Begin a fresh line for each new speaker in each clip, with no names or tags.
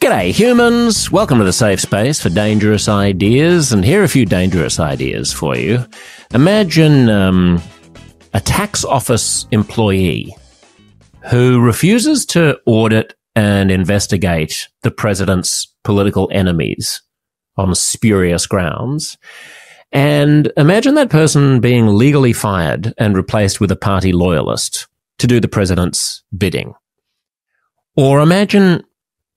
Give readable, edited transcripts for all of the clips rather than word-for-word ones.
G'day humans, welcome to the safe space for dangerous ideas, and here are a few dangerous ideas for you. Imagine a tax office employee who refuses to audit and investigate the president's political enemies on spurious grounds. And imagine that person being legally fired and replaced with a party loyalist to do the president's bidding. Or imagine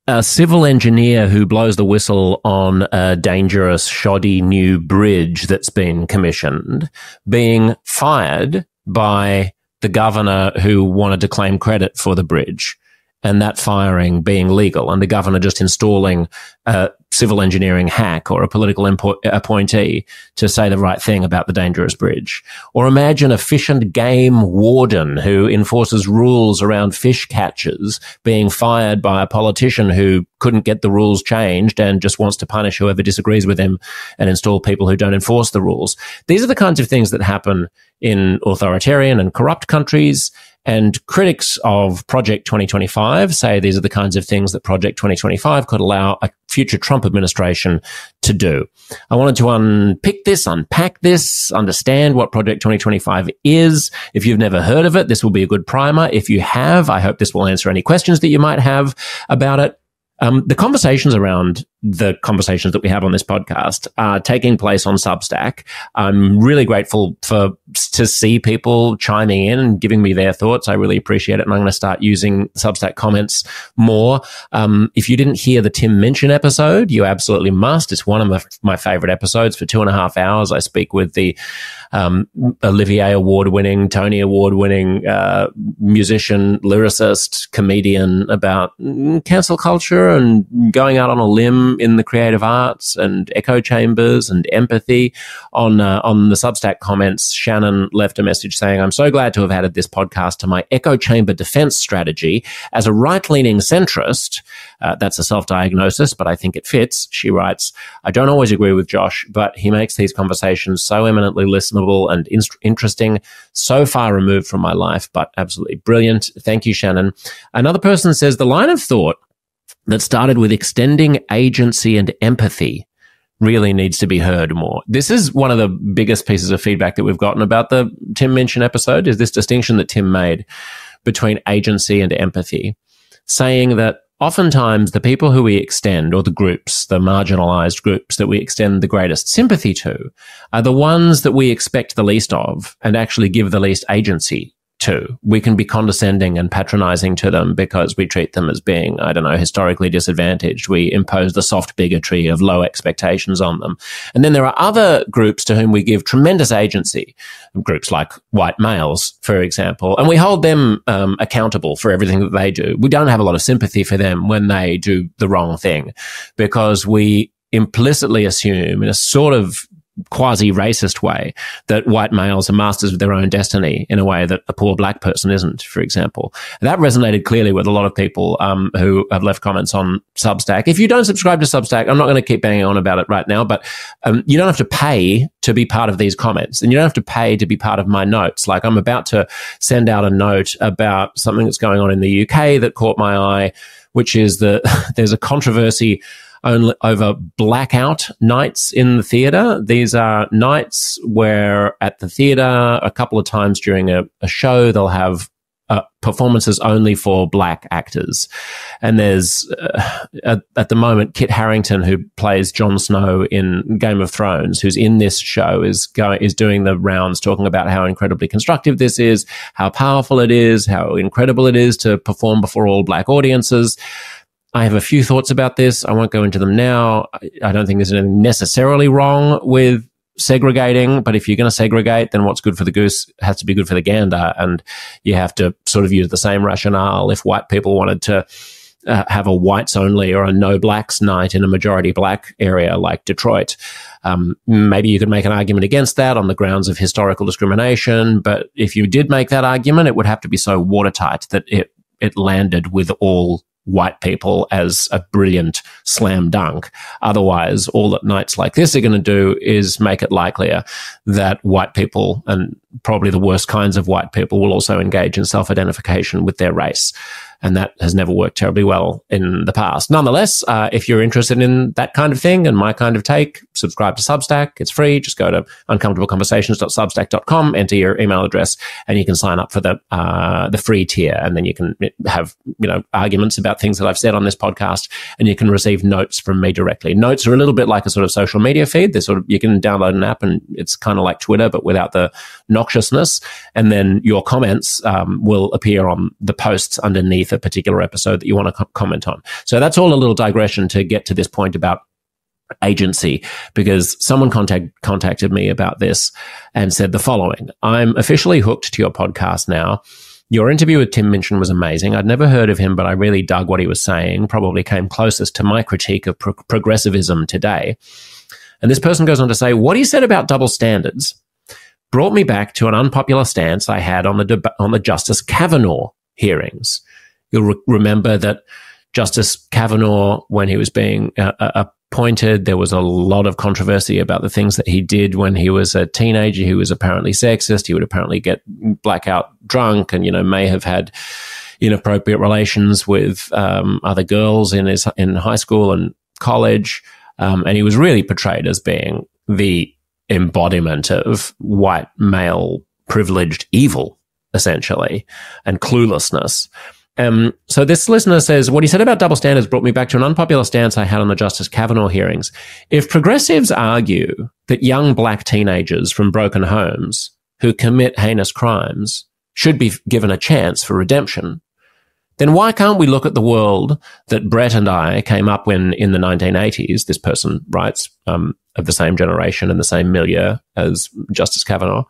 a civil engineer who blows the whistle on a dangerous, shoddy new bridge that's been commissioned being fired by the governor who wanted to claim credit for the bridge, and that firing being legal, and the governor just installing a civil engineering hack or a political appointee to say the right thing about the dangerous bridge. Or imagine a fish and game warden who enforces rules around fish catches being fired by a politician who couldn't get the rules changed and just wants to punish whoever disagrees with him and install people who don't enforce the rules. These are the kinds of things that happen in authoritarian and corrupt countries. And critics of Project 2025 say these are the kinds of things that Project 2025 could allow a future Trump administration to do. I wanted to unpack this, understand what Project 2025 is. If you've never heard of it, this will be a good primer. If you have, I hope this will answer any questions that you might have about it. The conversations around the conversations that we have on this podcast are taking place on Substack. I'm really grateful to see people chiming in and giving me their thoughts. I really appreciate it, and I'm going to start using Substack comments more. If you didn't hear the Tim Minchin episode, you absolutely must. It's one of my favorite episodes. For 2.5 hours, I speak with the Olivier Award-winning, Tony Award-winning musician, lyricist, comedian about cancel culture and going out on a limb in the creative arts and echo chambers and empathy. On the Substack comments, Shannon left a message saying, "I'm so glad to have added this podcast to my echo chamber defense strategy. As a right-leaning centrist," that's a self-diagnosis, but I think it fits. She writes, "I don't always agree with Josh, but he makes these conversations so eminently listenable and interesting, so far removed from my life, but absolutely brilliant." Thank you, Shannon. Another person says, "The line of thought that started with extending agency and empathy really needs to be heard more." This is one of the biggest pieces of feedback that we've gotten about the Tim Minchin episode, is this distinction that Tim made between agency and empathy, saying that oftentimes the people who we extend, or the groups, the marginalized groups that we extend the greatest sympathy to, are the ones that we expect the least of and actually give the least agency to. We can be condescending and patronizing to them because we treat them as being, historically disadvantaged. We impose the soft bigotry of low expectations on them. And then there are other groups to whom we give tremendous agency, groups like white males, for example, and we hold them accountable for everything that they do. We don't have a lot of sympathy for them when they do the wrong thing, because we implicitly assume, in a sort of quasi-racist way, that white males are masters of their own destiny in a way that a poor black person isn't, for example. That resonated clearly with a lot of people who have left comments on Substack. If you don't subscribe to Substack, I'm not going to keep banging on about it right now, but you don't have to pay to be part of these comments, and you don't have to pay to be part of my notes. Like, I'm about to send out a note about something that's going on in the UK that caught my eye, which is that there's a controversy over blackout nights in the theatre. These are nights where at the theatre, a couple of times during a show, they'll have performances only for black actors. And there's, at the moment, Kit Harington, who plays Jon Snow in Game of Thrones, who's in this show, is doing the rounds talking about how incredibly constructive this is, how powerful it is, how incredible it is to perform before all black audiences. I have a few thoughts about this. I won't go into them now. I don't think there's anything necessarily wrong with segregating, but if you're going to segregate, then what's good for the goose has to be good for the gander, and you have to sort of use the same rationale. If white people wanted to have a whites only or a no blacks night in a majority black area like Detroit, maybe you could make an argument against that on the grounds of historical discrimination, but if you did make that argument, it would have to be so watertight that it landed with all white people as a brilliant slam dunk. Otherwise, all that nights like this are going to do is make it likelier that white people, and probably the worst kinds of white people, will also engage in self-identification with their race. And that has never worked terribly well in the past. Nonetheless, if you're interested in that kind of thing and my kind of take, subscribe to Substack. It's free. Just go to uncomfortableconversations.substack.com, enter your email address, and you can sign up for the free tier. And then you can have, arguments about things that I've said on this podcast, and you can receive notes from me directly. Notes are a little bit like a sort of social media feed. You can download an app, and it's kind of like Twitter, but without the noxiousness. And then your comments will appear on the posts underneath a particular episode that you want to comment on. So that's all a little digression to get to this point about agency, because someone contacted me about this and said the following: I'm officially hooked to your podcast now. Your interview with Tim Minchin was amazing. I'd never heard of him, but I really dug what he was saying, probably came closest to my critique of progressivism today. And this person goes on to say, what he said about double standards brought me back to an unpopular stance I had on the Justice Kavanaugh hearings. You'll remember that Justice Kavanaugh, when he was being appointed, there was a lot of controversy about the things that he did when he was a teenager. He was apparently sexist. He would apparently get blackout drunk and, may have had inappropriate relations with other girls in high school and college. And he was really portrayed as being the embodiment of white male privileged evil, essentially, and cluelessness. So this listener says, what he said about double standards brought me back to an unpopular stance I had on the Justice Kavanaugh hearings. If progressives argue that young black teenagers from broken homes who commit heinous crimes should be given a chance for redemption, then why can't we look at the world that Brett and I came up in the 1980s, this person writes, of the same generation and the same milieu as Justice Kavanaugh.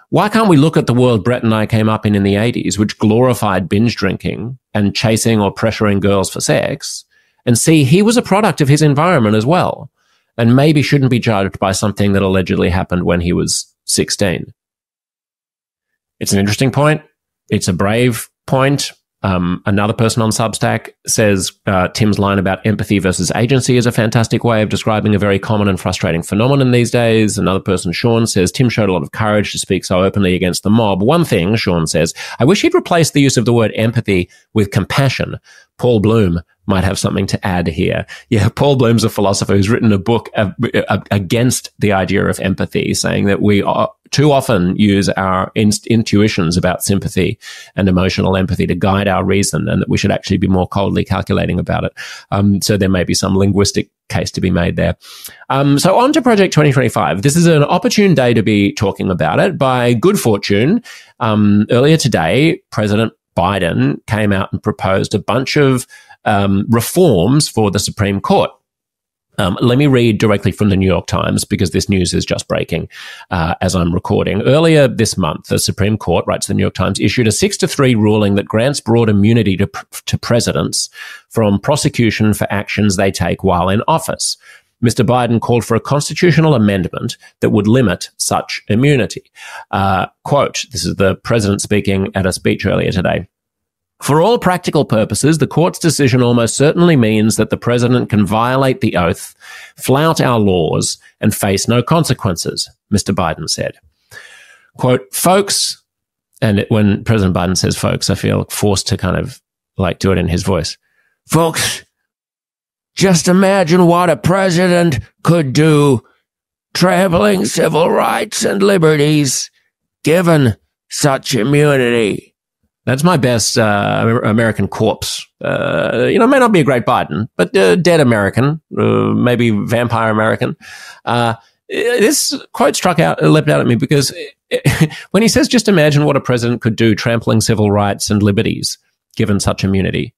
Why can't we look at the world Brett and I came up in the 80s, which glorified binge drinking and chasing or pressuring girls for sex, and see he was a product of his environment as well, and maybe shouldn't be judged by something that allegedly happened when he was 16? It's an interesting point. It's a brave point. Another person on Substack says Tim's line about empathy versus agency is a fantastic way of describing a very common and frustrating phenomenon these days. Another person, Sean, says Tim showed a lot of courage to speak so openly against the mob. One thing, Sean says, I wish he'd replace the use of the word empathy with compassion. Paul Bloom might have something to add here. Yeah, Paul Bloom's a philosopher who's written a book against the idea of empathy, saying that we too often use our intuitions about sympathy and emotional empathy to guide our reason, and that we should actually be more coldly calculating about it. So there may be some linguistic case to be made there. So on to Project 2025. This is an opportune day to be talking about it. By good fortune, earlier today, President Biden came out and proposed a bunch of reforms for the Supreme Court. Let me read directly from the New York Times, because this news is just breaking as I'm recording. Earlier this month, the Supreme Court, writes the New York Times, issued a 6-3 ruling that grants broad immunity to presidents from prosecution for actions they take while in office. Mr. Biden called for a constitutional amendment that would limit such immunity. Quote, this is the president speaking at a speech earlier today. For all practical purposes, the court's decision almost certainly means that the president can violate the oath, flout our laws, and face no consequences, Mr. Biden said. Quote, folks, and when President Biden says folks, I feel forced to kind of like do it in his voice. Folks, just imagine what a president could do trampling civil rights and liberties given such immunity. That's my best American corpse. May not be a great Biden, but dead American, maybe vampire American. This quote leapt out at me because when he says, just imagine what a president could do trampling civil rights and liberties given such immunity.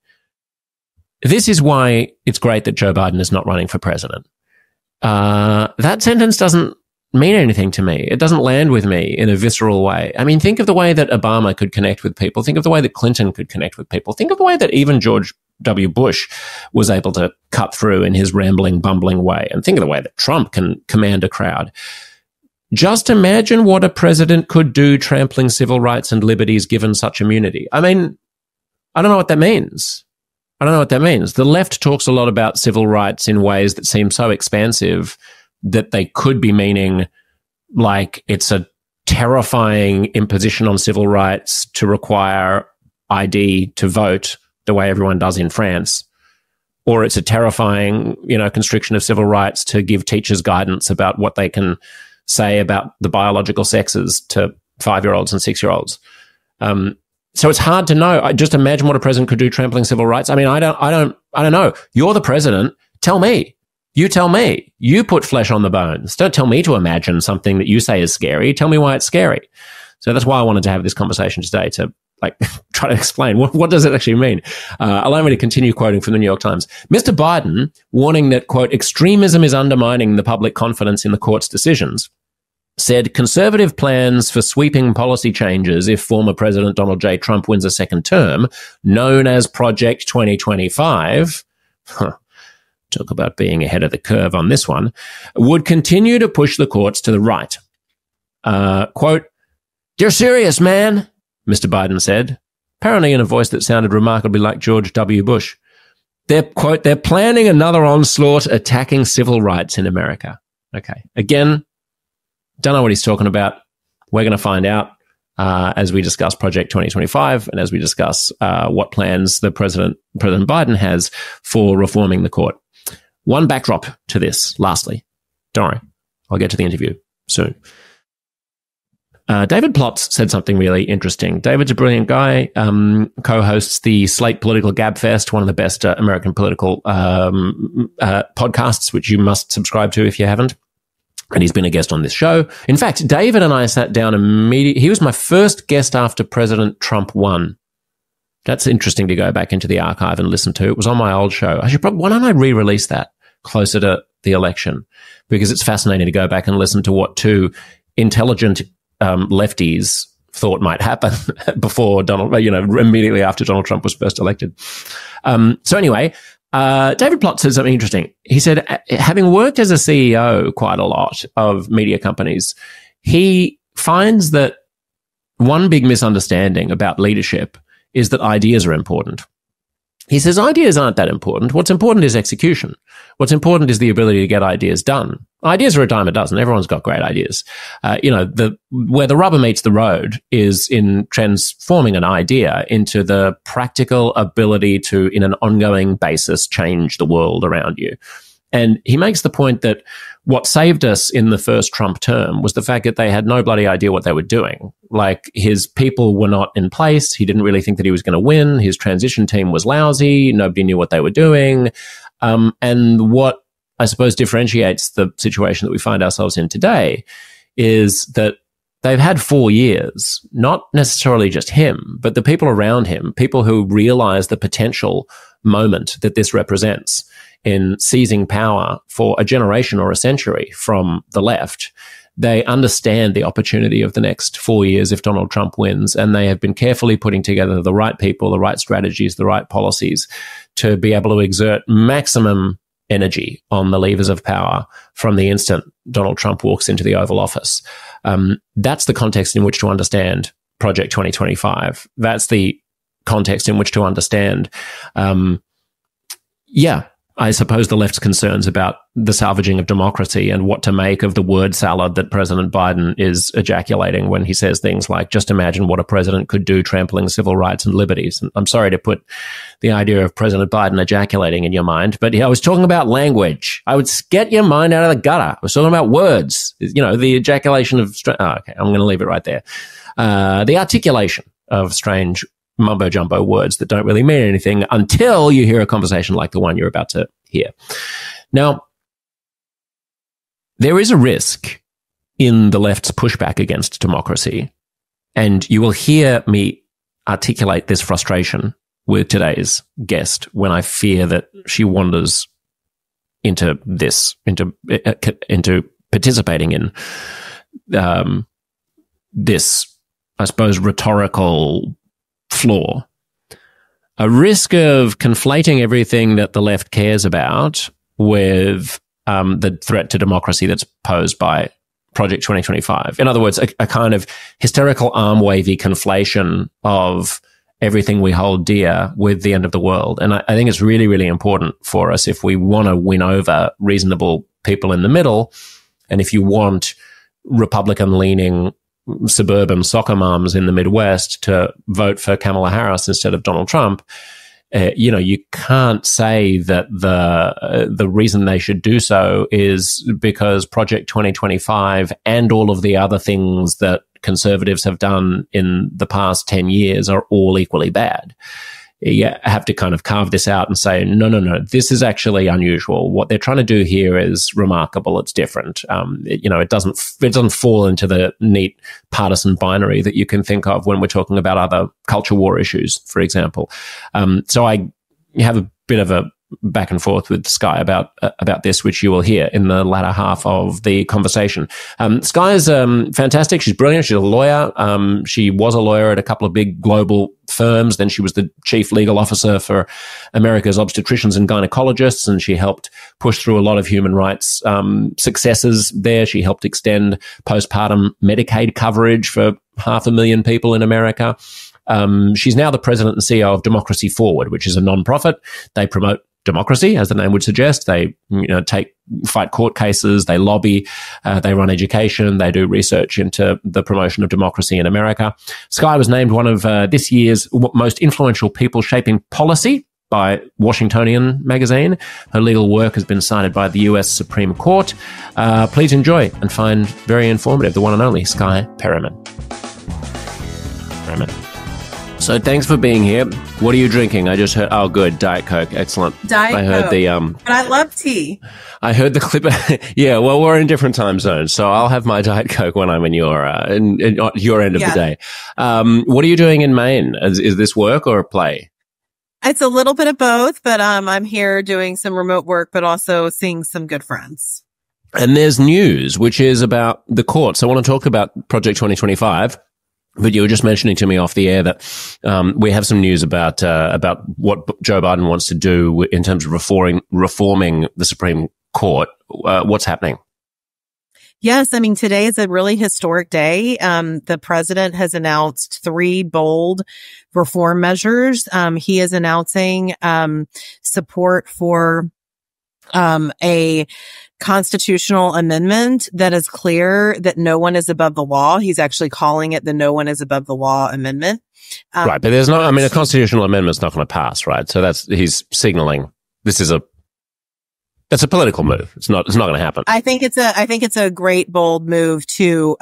This is why it's great that Joe Biden is not running for president. That sentence doesn't mean anything to me. It doesn't land with me in a visceral way. I mean, think of the way that Obama could connect with people. Think of the way that Clinton could connect with people. Think of the way that even George W. Bush was able to cut through in his rambling, bumbling way. And think of the way that Trump can command a crowd. Just imagine what a president could do trampling civil rights and liberties given such immunity. I mean, I don't know what that means. The left talks a lot about civil rights in ways that seem so expansive that they could be meaning like it's a terrifying imposition on civil rights to require ID to vote the way everyone does in France, or it's a terrifying, constriction of civil rights to give teachers guidance about what they can say about the biological sexes to 5-year-olds and 6-year-olds. So it's hard to know. I just imagine what a president could do trampling civil rights. I mean, I don't know. You're the president. Tell me. You tell me. You put flesh on the bones. Don't tell me to imagine something that you say is scary. Tell me why it's scary. So that's why I wanted to have this conversation today, to try to explain what does it actually mean. Allow me to continue quoting from the New York Times. Mr. Biden, warning that, quote, extremism is undermining the public confidence in the court's decisions, said conservative plans for sweeping policy changes if former President Donald J. Trump wins a second term, known as Project 2025, talk about being ahead of the curve on this one, would continue to push the courts to the right. Quote, "You're serious, man," Mr. Biden said, apparently in a voice that sounded remarkably like George W. Bush. They're planning another onslaught attacking civil rights in America. Okay. Again, don't know what he's talking about. We're going to find out as we discuss Project 2025 and as we discuss what plans President Biden has for reforming the court. One backdrop to this, lastly. Don't worry. I'll get to the interview soon. David Plotz said something really interesting. David's a brilliant guy, co-hosts the Slate Political Gabfest, one of the best American political podcasts, which you must subscribe to if you haven't. And he's been a guest on this show. In fact, David and I sat down immediately. He was my first guest after President Trump won. That's interesting to go back into the archive and listen to. It was on my old show. Why don't I re-release that closer to the election? Because it's fascinating to go back and listen to what two intelligent lefties thought might happen before immediately after Donald Trump was first elected. So anyway, David Plotz said something interesting. He said, having worked as a CEO quite a lot of media companies, he finds that one big misunderstanding about leadership is that ideas are important. He says ideas aren't that important. What's important is execution. What's important is the ability to get ideas done. Ideas are a dime a dozen. Everyone's got great ideas. Where the rubber meets the road is in transforming an idea into the practical ability to, in an ongoing basis, change the world around you. And he makes the point that what saved us in the first Trump term was the fact that they had no bloody idea what they were doing. Like, his people were not in place. He didn't really think that he was going to win. His transition team was lousy. Nobody knew what they were doing. And what I suppose differentiates the situation that we find ourselves in today is that they've had 4 years, not necessarily just him, but the people around him, people who realize the potential moment that this represents in seizing power for a generation or a century from the left. They understand the opportunity of the next 4 years if Donald Trump wins, and they have been carefully putting together the right people, the right strategies, the right policies to be able to exert maximum energy on the levers of power from the instant Donald Trump walks into the Oval Office. That's the context in which to understand Project 2025. That's the context in which to understand, I suppose, the left's concerns about the salvaging of democracy and what to make of the word salad that President Biden is ejaculating when he says things like, just imagine what a president could do trampling civil rights and liberties. And I'm sorry to put the idea of President Biden ejaculating in your mind, but I was talking about language. I would get your mind out of the gutter. I was talking about words, the ejaculation of, okay, I'm going to leave it right there. The articulation of strange mumbo jumbo words that don't really mean anything until you hear a conversation like the one you're about to hear. Now, there is a risk in the left's pushback against democracy, and you will hear me articulate this frustration with today's guest when I fear that she wanders into participating in this, I suppose, rhetorical flaw. A risk of conflating everything that the left cares about with the threat to democracy that's posed by Project 2025. In other words, a kind of hysterical arm-wavy conflation of everything we hold dear with the end of the world. And I think it's really, really important for us, if we want to win over reasonable people in the middle, and if you want Republican-leaning suburban soccer moms in the Midwest to vote for Kamala Harris instead of Donald Trump, you can't say that the reason they should do so is because Project 2025 and all of the other things that conservatives have done in the past 10 years are all equally bad. You have to kind of carve this out and say, no, this is actually unusual. What they're trying to do here is remarkable. It's different. It doesn't fall into the neat partisan binary that you can think of when we're talking about other culture war issues, for example. So I have a bit of a back and forth with Skye about this, which you will hear in the latter half of the conversation. Skye is fantastic. She's brilliant. She's a lawyer. She was a lawyer at a couple of big global firms. Then she was the chief legal officer for America's obstetricians and gynecologists, and she helped push through a lot of human rights successes there. She helped extend postpartum Medicaid coverage for 500,000 people in America. She's now the president and CEO of Democracy Forward, which is a nonprofit. They promote democracy, as the name would suggest. They fight court cases, they lobby, they run education, they do research into the promotion of democracy in America. Skye was named one of this year's most influential people shaping policy by Washingtonian magazine. Her legal work has been cited by the US Supreme Court. Please enjoy and find very informative the one and only Skye Perryman. So thanks for being here. What are you drinking? I just heard, oh, good, Diet Coke. Excellent.
Diet Coke. But I love tea.
I heard the clip. Yeah, well, we're in different time zones, so I'll have my Diet Coke when I'm in your end of the day. What are you doing in Maine? Is this work or play?
It's a little bit of both, but I'm here doing some remote work, but also seeing some good friends.
And there's news, which is about the courts. I want to talk about Project 2025. But you were just mentioning to me off the air that we have some news about what Joe Biden wants to do in terms of reforming the Supreme Court. What's happening?
Yes, I mean, today is a really historic day. The president has announced 3 bold reform measures. He is announcing support for a constitutional amendment that is clear that no one is above the law. He's actually calling it the No One is Above the Law Amendment.
Right. But there's not, I mean, a constitutional amendment's not going to pass, right? So he's signaling that's a political move. It's not going to happen.
I think it's a great, bold move to,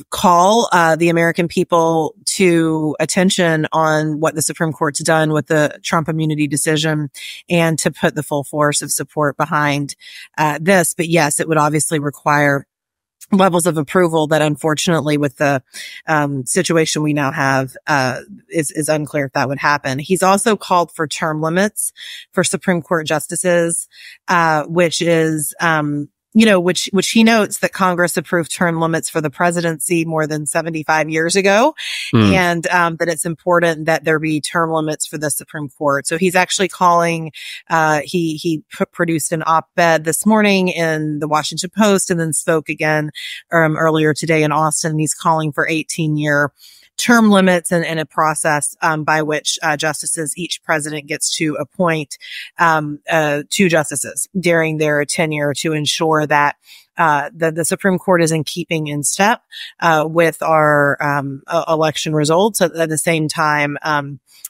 call the American people to attention on what the Supreme Court's done with the Trump immunity decision and to put the full force of support behind this. But yes, it would obviously require levels of approval that unfortunately with the situation we now have is unclear if that would happen. He's also called for term limits for Supreme Court justices, which is which he notes that Congress approved term limits for the presidency more than 75 years ago. And that it's important that there be term limits for the Supreme Court. So he's actually calling, he produced an op-ed this morning in the Washington Post and then spoke again earlier today in Austin. And he's calling for 18-year term limits and a process by which each president gets to appoint 2 justices during their tenure to ensure that the Supreme Court is in keeping in step with our election results at the same time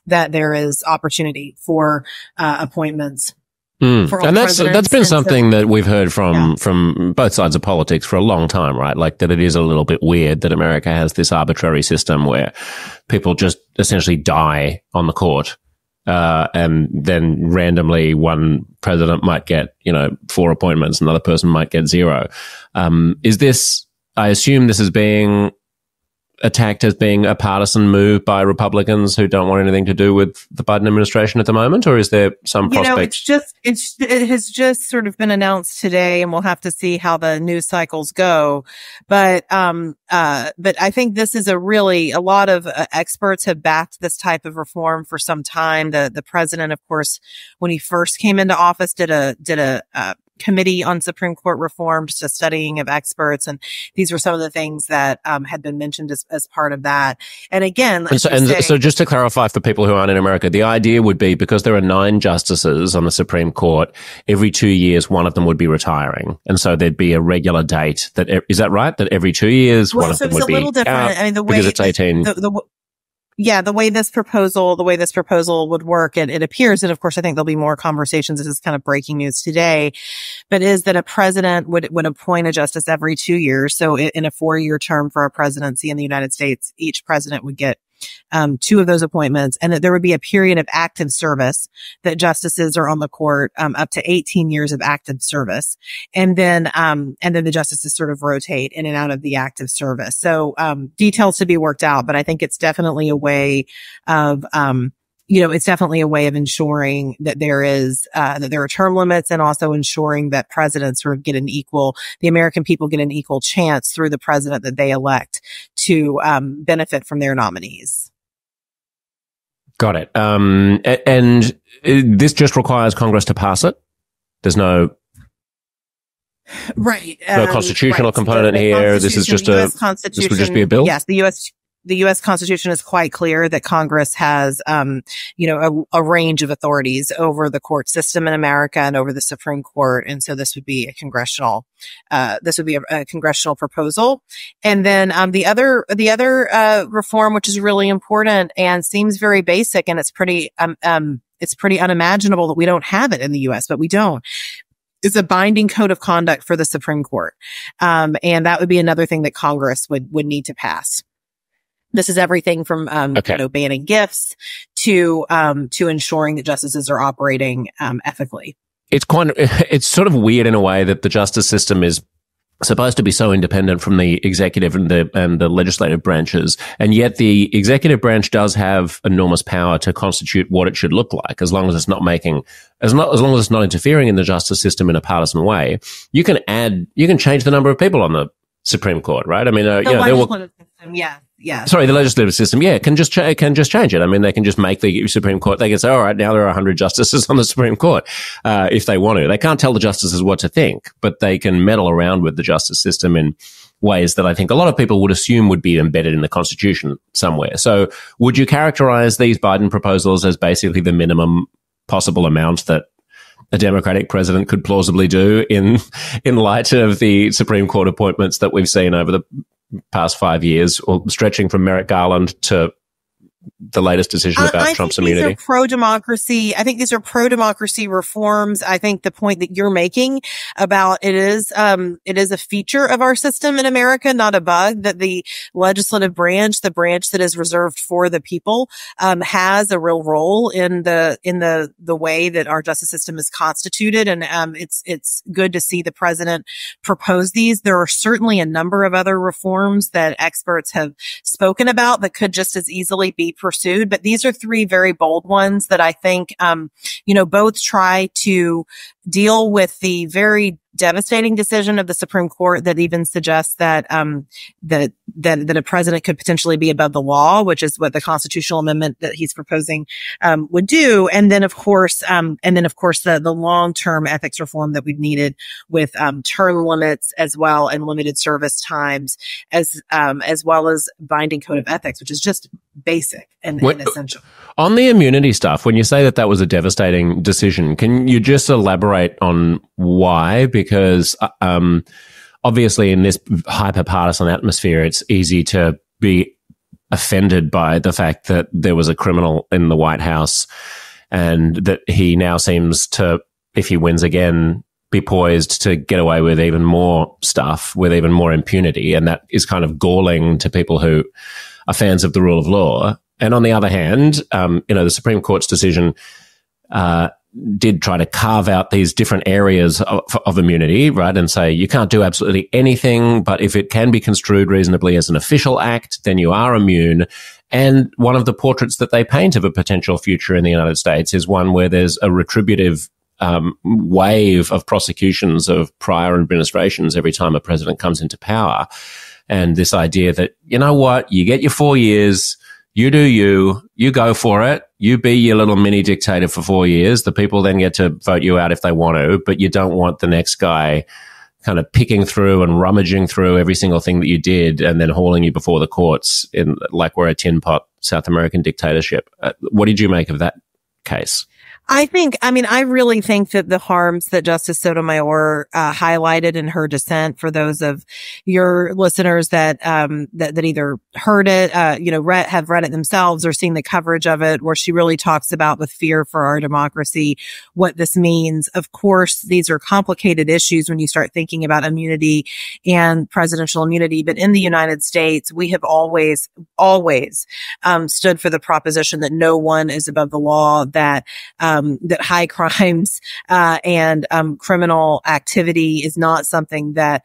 that there is opportunity for appointments.
And that's been something that we've heard from both sides of politics for a long time, right? Like that it is a little bit weird that America has this arbitrary system where people just essentially die on the court. And then randomly one president might get, 4 appointments, another person might get 0. I assume this is being attacked as being a partisan move by Republicans who don't want anything to do with the Biden administration at the moment, or is there some prospect?
It has just sort of been announced today, and we'll have to see how the news cycles go. But I think this is a lot of experts have backed this type of reform for some time. The president, of course, when he first came into office, did a committee on Supreme Court reform, just a studying of experts. And these were some of the things that had been mentioned as part of that. And again,
so just to clarify for people who aren't in America, the idea would be because there are 9 justices on the Supreme Court, every 2 years, one of them would be retiring. And so there'd be a regular date is that right? That every 2 years, one of them would be,
a little different. I mean, the way
because it's 18.
Yeah, the way this proposal would work, it appears, and of course, I think there'll be more conversations. This is kind of breaking news today, but is that a president would appoint a justice every 2 years. So in a 4-year term for a presidency in the United States, each president would get 2 of those appointments, and that there would be a period of active service that justices are on the court, up to 18 years of active service. And then the justices sort of rotate in and out of the active service. So, details to be worked out, but I think it's definitely a way of, it's definitely a way of ensuring that there are term limits, and also ensuring that presidents sort of the American people get an equal chance through the president that they elect to benefit from their nominees.
Got it. And this just requires Congress to pass it. There's no constitutional component here. This is just this would just be a bill.
Yes, the U.S. Constitution is quite clear that Congress has, a range of authorities over the court system in America and over the Supreme Court. And so this would be a congressional proposal. And then, the other reform, which is really important and seems very basic, and it's pretty unimaginable that we don't have it in the U.S., but we don't. It's a binding code of conduct for the Supreme Court. And that would be another thing that Congress would need to pass. This is everything from, banning gifts to ensuring that justices are operating, ethically.
It's sort of weird in a way that the justice system is supposed to be so independent from the executive and the legislative branches. And yet the executive branch does have enormous power to constitute what it should look like, as long as it's not interfering in the justice system in a partisan way. You can change the number of people on the Supreme Court, right? I mean, the legislative system, can just change it. I mean, they can just make the Supreme Court. They can say, all right, now there are 100 justices on the Supreme Court, if they want to. They can't tell the justices what to think, but they can meddle around with the justice system in ways that I think a lot of people would assume would be embedded in the Constitution somewhere. So would you characterize these Biden proposals as basically the minimum possible amount that a Democratic president could plausibly do in light of the Supreme Court appointments that we've seen over the past 5 years, or stretching from Merrick Garland to the latest decision about Trump's immunity?
I think these are pro-democracy reforms. I think the point that you're making about it is a feature of our system in America, not a bug, that the legislative branch, the branch that is reserved for the people, has a real role in the way that our justice system is constituted. And, it's good to see the president propose these. There are certainly a number of other reforms that experts have spoken about that could just as easily be pursued. But these are 3 very bold ones that I think, both try to deal with the very devastating decision of the Supreme Court that even suggests that that a president could potentially be above the law, which is what the constitutional amendment that he's proposing would do. And then of course the long-term ethics reform that we've needed with term limits as well, and limited service times, as well as binding code of ethics, which is just basic and essential.
On the immunity stuff, when you say that was a devastating decision, can you just elaborate on why? Because obviously in this hyper-partisan atmosphere, it's easy to be offended by the fact that there was a criminal in the White House, and that he now seems to, if he wins again, be poised to get away with even more stuff, with even more impunity. And that is kind of galling to people who are fans of the rule of law. And on the other hand, the Supreme Court's decision did try to carve out these different areas of immunity, right? And say you can't do absolutely anything, but if it can be construed reasonably as an official act, then you are immune. And one of the portraits that they paint of a potential future in the United States is one where there's a retributive wave of prosecutions of prior administrations every time a president comes into power. And this idea that, you know what, you get your 4 years, you do you go for it, you be your little mini dictator for 4 years. The people then get to vote you out if they want to, but you don't want the next guy kind of picking through and rummaging through every single thing that you did and then hauling you before the courts like we're a tin pot South American dictatorship. What did you make of that case?
I really think that the harms that Justice Sotomayor highlighted in her dissent, for those of your listeners that either heard it, have read it themselves or seen the coverage of it, where she really talks about, with fear for our democracy, what this means. Of course, these are complicated issues when you start thinking about immunity and presidential immunity. But in the United States, we have always stood for the proposition that no one is above the law, that high crimes and criminal activity is not something that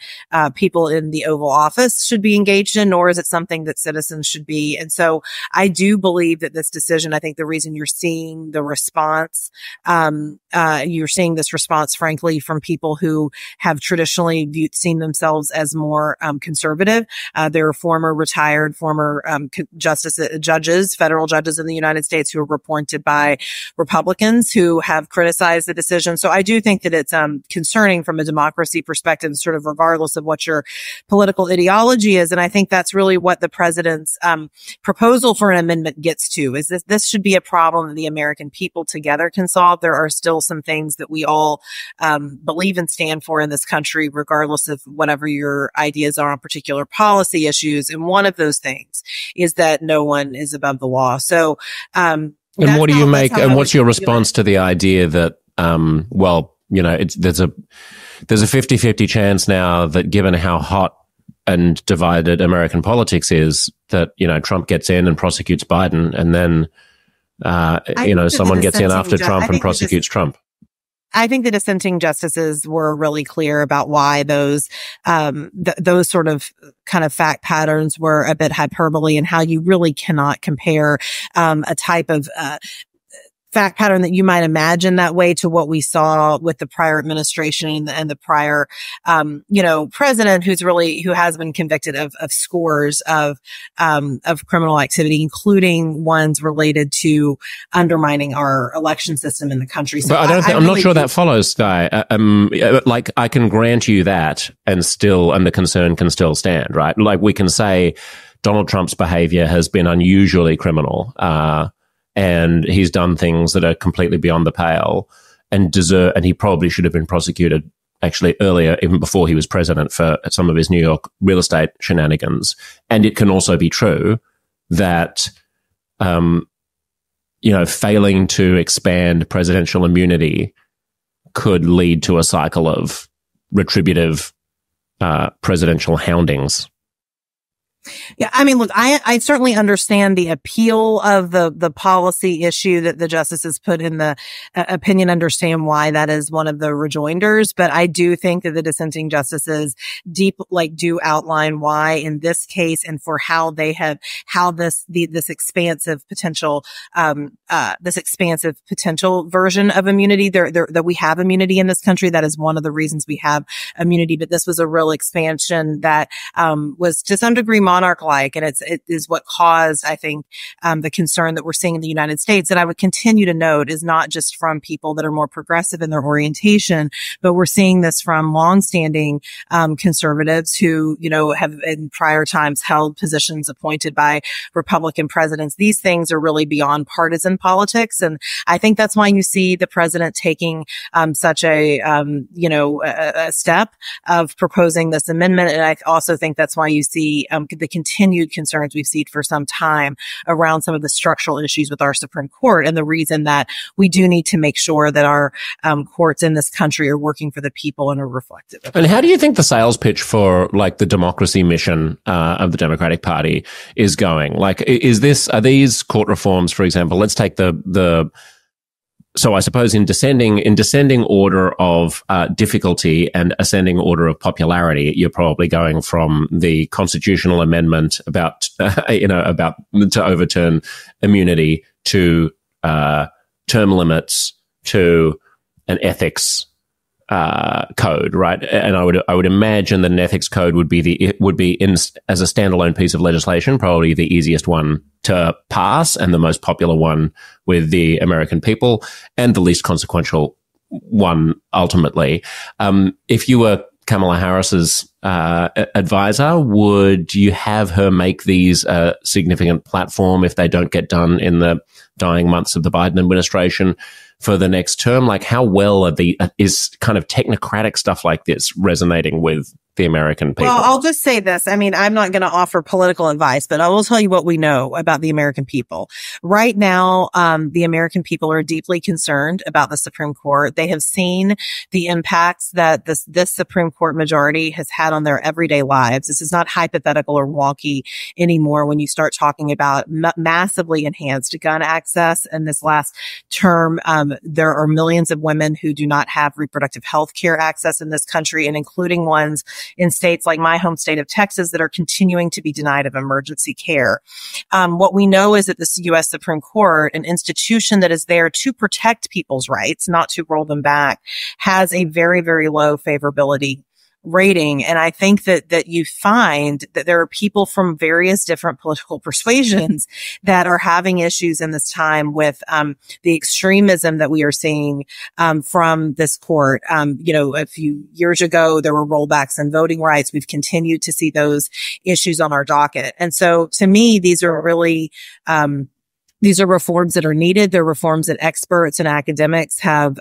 people in the Oval Office should be engaged in, nor is it something that citizens should be. And so I do believe that this decision, I think the reason you're seeing the response, you're seeing this response, frankly, from people who have traditionally seen themselves as more conservative. There are former judges, federal judges in the United States who are appointed by Republicans who have criticized the decision. So I do think that it's concerning from a democracy perspective, sort of regardless of what your political ideology is. And I think that's really what the president's proposal for an amendment gets to, is this should be a problem that the American people together can solve. There are still some things that we all believe and stand for in this country, regardless of whatever your ideas are on particular policy issues. And one of those things is that no one is above the law. So, and
what do you make, and what's your response to the idea that, there's a 50-50 chance now that, given how hot and divided American politics is, that, Trump gets in and prosecutes Biden, and then, someone gets in after Trump and prosecutes Trump?
I think the dissenting justices were really clear about why those sort of kind of fact patterns were a bit hyperbole, and how you really cannot compare a type of fact pattern that you might imagine that way to what we saw with the prior administration and the prior, president who has been convicted of scores of criminal activity, including ones related to undermining our election system in the country. So
but I'm not sure that follows, Skye. I can grant you that, and the concern can still stand, right? Like, we can say Donald Trump's behavior has been unusually criminal, and he's done things that are completely beyond the pale and he probably should have been prosecuted actually earlier, even before he was president, for some of his New York real estate shenanigans. And it can also be true that, failing to expand presidential immunity could lead to a cycle of retributive presidential houndings.
Yeah, I mean, look, I certainly understand the appeal of the policy issue that the justices put in the opinion, understand why that is one of the rejoinders. But I do think that the dissenting justices do outline why in this case, and for how they have, this expansive potential version of immunity, that we have immunity in this country. That is one of the reasons we have immunity. But this was a real expansion that was to some degree monarch-like, and it is what caused, I think, the concern that we're seeing in the United States. And I would continue to note is not just from people that are more progressive in their orientation, but we're seeing this from longstanding conservatives who, have in prior times held positions appointed by Republican presidents. These things are really beyond partisan politics, and I think that's why you see the president taking such a step of proposing this amendment. And I also think that's why you see the continued concerns we've seen for some time around some of the structural issues with our Supreme Court, and the reason that we do need to make sure that our courts in this country are working for the people and are reflective.
And how do you think the sales pitch for the democracy mission of the Democratic Party is going? Are these court reforms, for example? Let's take so I suppose in descending order of difficulty and ascending order of popularity, you're probably going from the constitutional amendment about to overturn immunity, to term limits, to an ethics code, right? And I would imagine that an ethics code would be as a standalone piece of legislation, probably the easiest one to pass and the most popular one with the American people, and the least consequential one ultimately. If you were Kamala Harris's advisor? Would you have her make these a significant platform if they don't get done in the dying months of the Biden administration for the next term? Like, how well is kind of technocratic stuff like this resonating with the American people?
Well, I'll just say this. I mean, I'm not going to offer political advice, but I will tell you what we know about the American people. Right now, the American people are deeply concerned about the Supreme Court. They have seen the impacts that this Supreme Court majority has had on their everyday lives. This is not hypothetical or wonky anymore when you start talking about massively enhanced gun access. In this last term, there are millions of women who do not have reproductive health care access in this country, and including ones in states like my home state of Texas that are continuing to be denied of emergency care. What we know is that this U.S. Supreme Court, an institution that is there to protect people's rights, not to roll them back, has a very, very low favorability rating. And I think that you find that there are people from various different political persuasions that are having issues in this time with the extremism that we are seeing from this court. A few years ago, there were rollbacks in voting rights. We've continued to see those issues on our docket. And so to me, these are really these are reforms that are needed. They're reforms that experts and academics have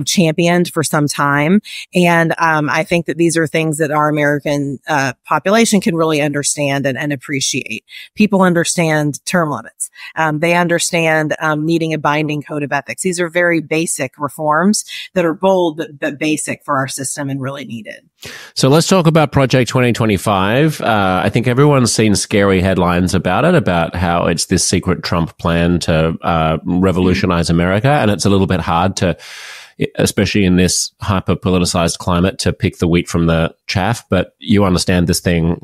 championed for some time. And I think that these are things that our American population can really understand and appreciate. People understand term limits. They understand needing a binding code of ethics. These are very basic reforms that are bold but basic for our system and really needed.
So let's talk about Project 2025. I think everyone's seen scary headlines about it, about how it's this secret Trump plan to revolutionize America. And it's a little bit hard to, especially in this hyper-politicized climate, to pick the wheat from the chaff. But you understand this thing,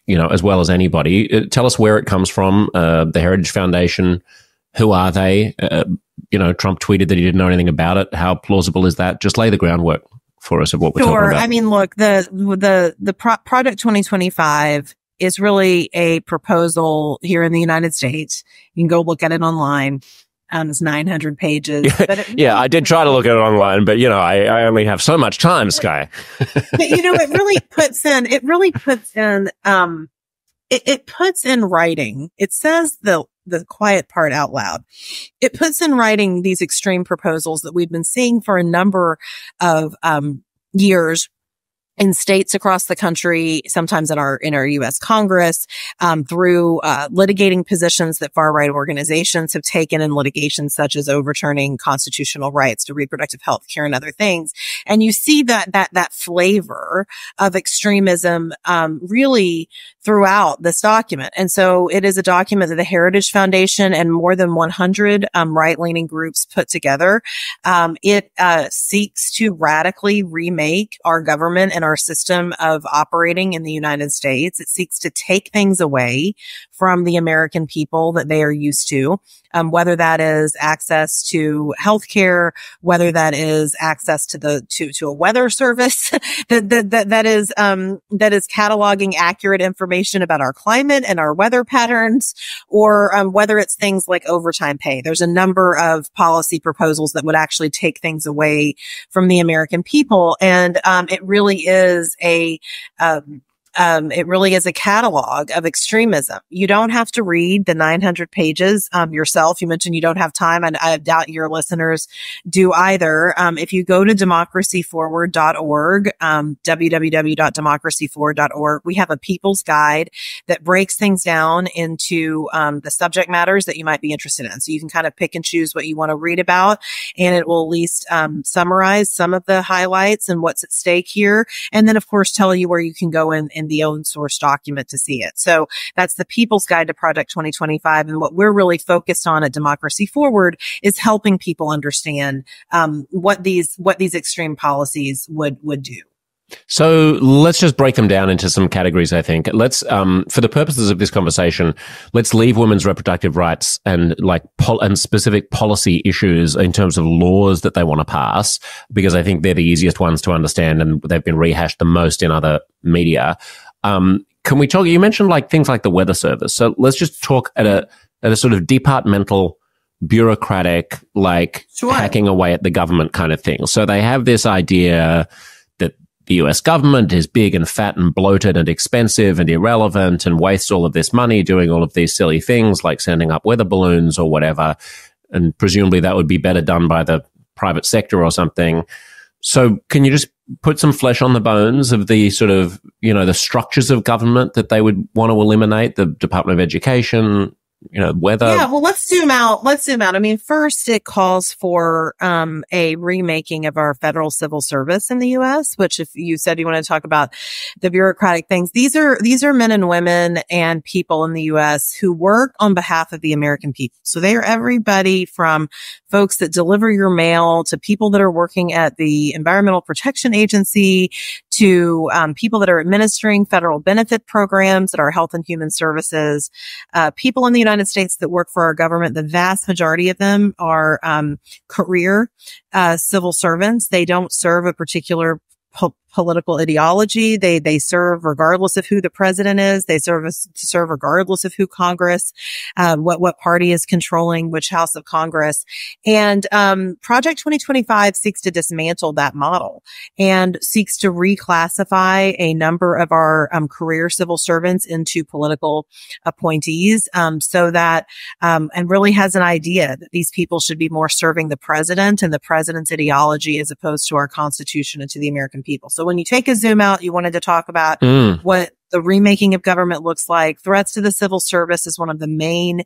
as well as anybody. Tell us where it comes from, the Heritage Foundation. Who are they? Trump tweeted that he didn't know anything about it. How plausible is that? Just lay the groundwork for us of what we're talking about.
I mean, look, the Project 2025 is really a proposal here in the United States. You can go look at it online. It's 900 pages. But
I did try to look at it online, but I only have so much time, Skye.
But it really puts in writing. It says the quiet part out loud. It puts in writing these extreme proposals that we've been seeing for a number of years in states across the country, sometimes in our U.S. Congress, through litigating positions that far-right organizations have taken in litigations such as overturning constitutional rights to reproductive health care and other things. And you see that flavor of extremism really throughout this document. And so it is a document that the Heritage Foundation and more than 100 right-leaning groups put together. It seeks to radically remake our government and our system of operating in the United States. It seeks to take things away from the American people that they are used to, whether that is access to healthcare, whether that is access to a weather service that is cataloging accurate information about our climate and our weather patterns, or whether it's things like overtime pay. There's a number of policy proposals that would actually take things away from the American people, and it really is a catalog of extremism. You don't have to read the 900 pages yourself. You mentioned you don't have time, and I doubt your listeners do either. If you go to democracyforward.org, www.democracyforward.org, we have a people's guide that breaks things down into the subject matters that you might be interested in. So you can kind of pick and choose what you want to read about, and it will at least summarize some of the highlights and what's at stake here. And then, of course, tell you where you can go in the own source document to see it. So that's the People's Guide to Project 2025. And what we're really focused on at Democracy Forward is helping people understand what these extreme policies would do.
So let's just break them down into some categories, I think. Let's, for the purposes of this conversation, let's leave women's reproductive rights and and specific policy issues in terms of laws that they want to pass, because I think they're the easiest ones to understand and they've been rehashed the most in other media. Can we talk, you mentioned things like the weather service. So let's just talk at a sort of departmental, bureaucratic,
Sure.
hacking away at the government kind of thing. So they have this idea that the US government is big and fat and bloated and expensive and irrelevant and wastes all of this money doing all of these silly things like sending up weather balloons or whatever. And presumably that would be better done by the private sector or something. So can you just put some flesh on the bones of the sort of, the structures of government that they would want to eliminate, the Department of Education, weather?
Yeah, well, let's zoom out. I mean, first it calls for a remaking of our federal civil service in the U.S., which if you said you want to talk about the bureaucratic things, these are men and women and people in the U.S. who work on behalf of the American people. So they are everybody from folks that deliver your mail to people that are working at the Environmental Protection Agency to people that are administering federal benefit programs at our Health and Human Services, people in the United States that work for our government. The vast majority of them are career civil servants. They don't serve a particular political ideology. They serve regardless of who the president is. They serve regardless of who Congress, what party is controlling which house of Congress. And Project 2025 seeks to dismantle that model and seeks to reclassify a number of our career civil servants into political appointees, so that and really has an idea that these people should be more serving the president and the president's ideology as opposed to our Constitution and to the American people. So when you take a zoom out, you wanted to talk about what the remaking of government looks like. Threats to the civil service is one of the main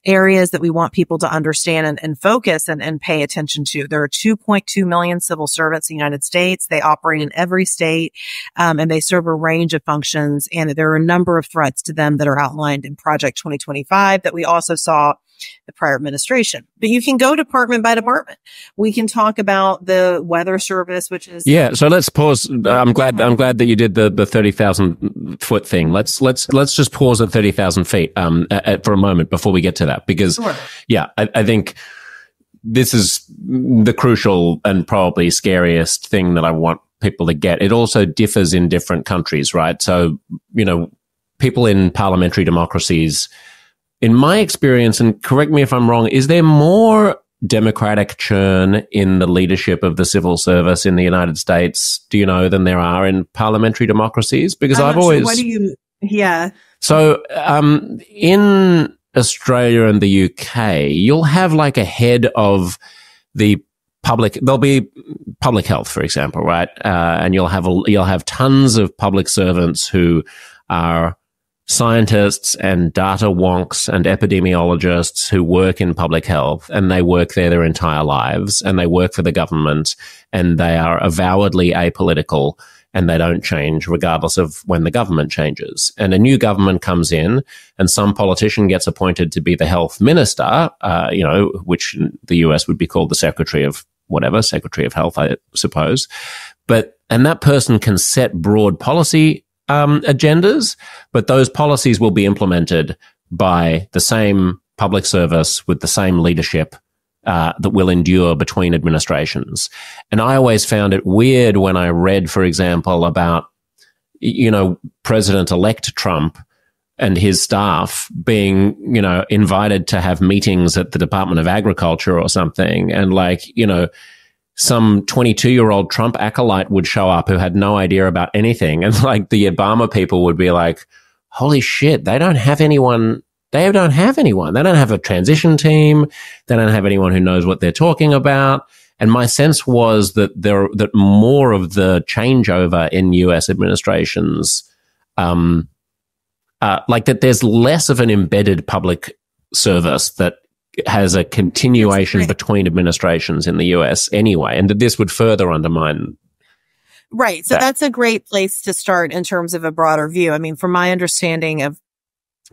areas that we want people to understand and focus and pay attention to. There are 2.2 million civil servants in the United States. They operate in every state, and they serve a range of functions. And there are a number of threats to them that are outlined in Project 2025 that we also saw the prior administration. But you can go department by department. We can talk about the weather service, which is
So let's pause. I'm glad that you did the 30,000 foot thing. Let's just pause at 30,000 feet for a moment before we get to that, because
Sure.
I think this is the crucial and probably scariest thing that I want people to get. It also differs in different countries, right? So people in parliamentary democracies, in my experience, and correct me if I'm wrong, is there more democratic churn in the leadership of the civil service in the United States, do you know, than there are in parliamentary democracies? Because I've always... So in Australia and the UK, you'll have like a head of the there'll be public health, for example, right? And you'll have tons of public servants who are scientists and data wonks and epidemiologists who work in public health, and they work there their entire lives, and they work for the government, and they are avowedly apolitical, and they don't change regardless of when the government changes. And a new government comes in, and some politician gets appointed to be the health minister, which in the US would be called the Secretary of Health, I suppose. And that person can set broad policy agendas, but those policies will be implemented by the same public service with the same leadership that will endure between administrations. And I always found it weird when I read, for example, about, President-elect Trump and his staff being, invited to have meetings at the Department of Agriculture or something. And some 22-year-old Trump acolyte would show up who had no idea about anything. And the Obama people would be like, holy shit, they don't have anyone. They don't have a transition team. They don't have anyone who knows what they're talking about. And my sense was that more of the changeover in US administrations, that there's less of an embedded public service that has a continuation between administrations in the US anyway, and that this would further undermine.
Right. So that's a great place to start in terms of a broader view. I mean, from my understanding of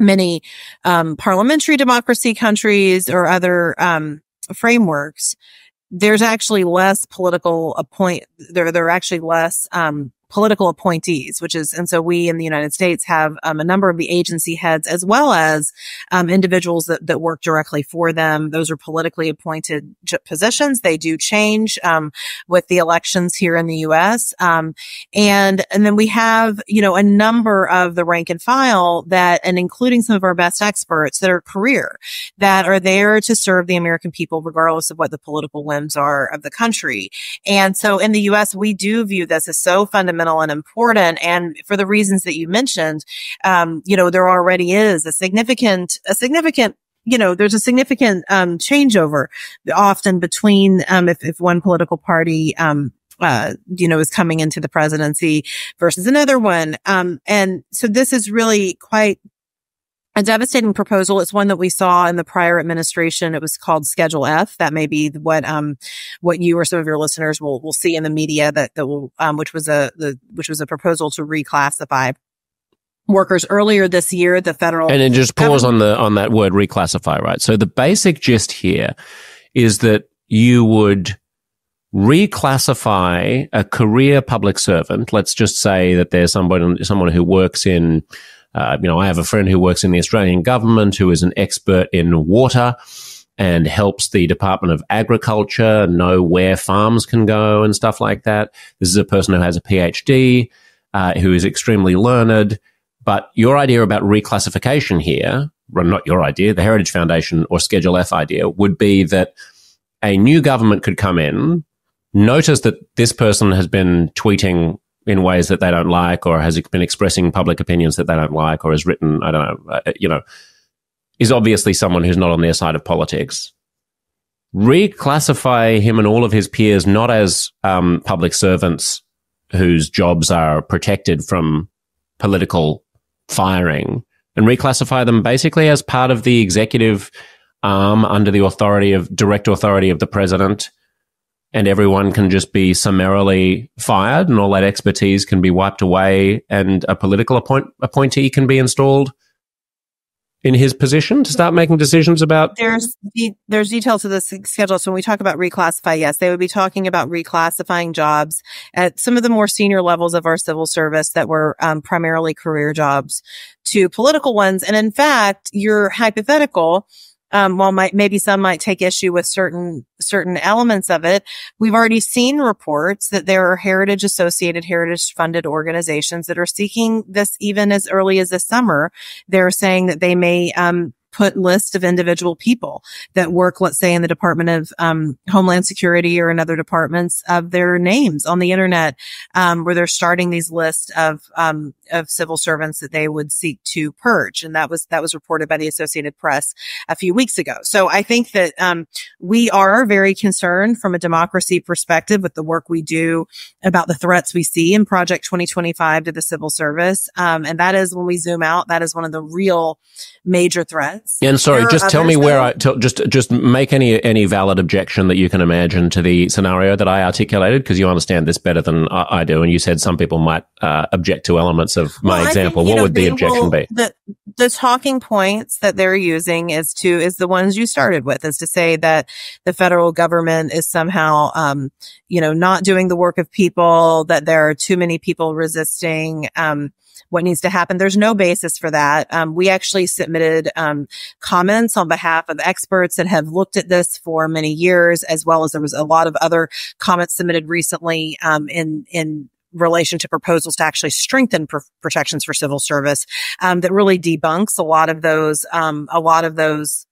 many parliamentary democracy countries or other frameworks, there's actually less there are actually less political appointees, and so we in the United States have a number of the agency heads as well as individuals that work directly for them. Those are politically appointed positions. They do change with the elections here in the U.S. And then we have, a number of the rank and file and including some of our best experts that are career, that are there to serve the American people regardless of what the political whims are of the country. And so in the U.S., we do view this as so fundamental fundamental and important. And for the reasons that you mentioned, there already is a significant there's a significant changeover often between if one political party is coming into the presidency versus another one. And so this is really quite a devastating proposal. It's one that we saw in the prior administration. It was called Schedule F. That may be what you or some of your listeners will see in the media which was a proposal to reclassify workers earlier this year. The federal
and then just pause on that word reclassify, right? So the basic gist here is that you would reclassify a career public servant. Let's just say that there's someone who works in, I have a friend who works in the Australian government who is an expert in water and helps the Department of Agriculture know where farms can go and stuff like that. This is a person who has a PhD, who is extremely learned. But your idea about reclassification here, well, not your idea, the Heritage Foundation or Schedule F idea, would be that a new government could come in, notice that this person has been tweeting in ways that they don't like, or has been expressing public opinions that they don't like, or has written, I don't know, is obviously someone who's not on their side of politics. Reclassify him and all of his peers not as public servants whose jobs are protected from political firing, and reclassify them basically as part of the executive arm under the direct authority of the president, and everyone can just be summarily fired and all that expertise can be wiped away and a political appointee can be installed in his position to start making decisions about...
There's details to this schedule. So when we talk about reclassify, yes, they would be talking about reclassifying jobs at some of the more senior levels of our civil service that were primarily career jobs to political ones. And in fact, your hypothetical, while maybe some might take issue with certain elements of it, we've already seen reports that there are heritage-associated, heritage-funded organizations that are seeking this even as early as this summer. They're saying that they may put lists of individual people that work, let's say, in the Department of Homeland Security or in other departments, of their names on the internet, where they're starting these lists of civil servants that they would seek to purge. And that was reported by the Associated Press a few weeks ago. So I think that we are very concerned from a democracy perspective with the work we do about the threats we see in Project 2025 to the civil service. And that is, when we zoom out, that is one of the real major threats.
And sorry, just tell me where just make any valid objection that you can imagine to the scenario that I articulated, because you understand this better than I do. And you said some people might object to elements of my example. What would the objection be?
The talking points that they're using is the ones you started with, is to say that the federal government is somehow, not doing the work of people, that there are too many people resisting, what needs to happen. There's no basis for that. We actually submitted comments on behalf of experts that have looked at this for many years, as well as there was a lot of other comments submitted recently in relation to proposals to actually strengthen protections for civil service, that really debunks a lot of those